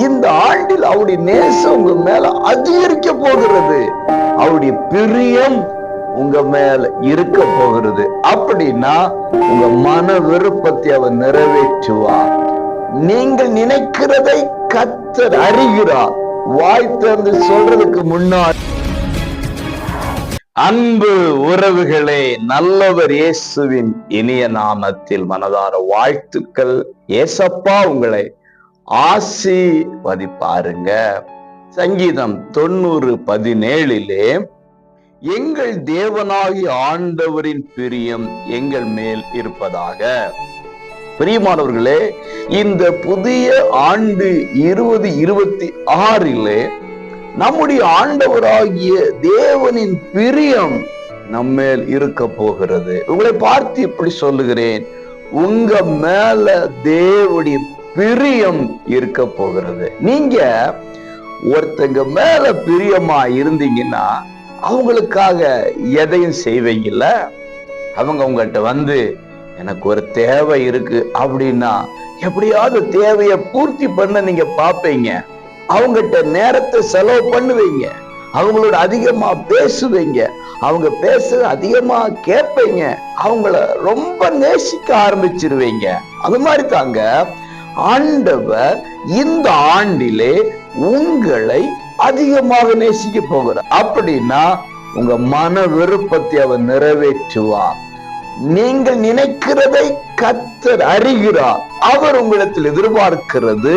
இந்த ஆண்டில் அவருடைய நேசம் உங்க மேல அதிகரிக்க போகிறது. அவருடைய பிரியம் உங்க மேல இருக்க போகிறது. அப்படின்னா உங்க மன விருப்பத்தை அவர் நிறைவேற்றுவார். நீங்கள் நினைக்கிறதை கர்த்தர் அறிகிறார். வாய் திறந்து சொல்றதுக்கு முன்னாடி, அன்பு உறவுகளே, நல்லவர் இயேசுவின் இனிய நாமத்தில் மனதார வாழ்த்துக்கள். ஏசப்பா உங்களை ஆசீர்வதிப்பாருங்க. சங்கீதம் 90:17 எங்கள் தேவனாகிய ஆண்டவரின் பிரியம் எங்கள் மேல் இருப்பதாக. பிரியமானவர்களே, இந்த புதிய ஆண்டு 2026 நம்முடைய ஆண்டவராகிய தேவனின் பிரியம் நம்மேல் இருக்க போகிறது. உங்களை பார்த்து இப்படி சொல்லுகிறேன், உங்க மேல தேவனுடைய பிரியம் இருக்க போகிறது. நீங்க ஒருத்தங்க மேல பிரியமா இருந்தீங்கன்னா அவங்களுக்காக எதையும் செய்வீங்கல்ல. அவங்க உங்கள்கிட்ட வந்து எனக்கு ஒரு தேவை இருக்கு அப்படின்னா எப்படியாவது தேவையை பூர்த்தி பண்ண நீங்க பாப்பீங்க. அவங்ககிட்ட நேரத்தை செலவு பண்ணுவீங்க. அவங்களோட அதிகமா பேசுவீங்க. அவங்க பேச அதிகமா கேட்பீங்க. அவங்கள ரொம்ப நேசிக்க ஆரம்பிச்சிருவீங்க. அது மாதிரி தாங்க ஆண்டவர் இந்த ஆண்டிலே உங்களை அதிகமாக நேசிக்க போகிறார். அப்படின்னா உங்க மன விருப்பத்தை அவர் நிறைவேற்றுவார். நீங்கள் நினைக்கிறதை கர்த்தர் அறிகிறார். அவர் உங்களிடத்தில் எதிர்பார்க்கிறது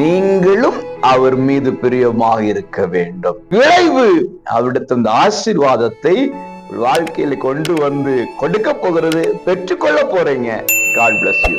நீங்களும் அவர் மீது பிரியமாக இருக்க வேண்டும். விளைவு அவரிடத்தில் இந்த ஆசீர்வாதத்தை வாழ்க்கையில கொண்டு வந்து கொடுக்க போகிறது. பெற்றுக்கொள்ள போறீங்க. God bless you.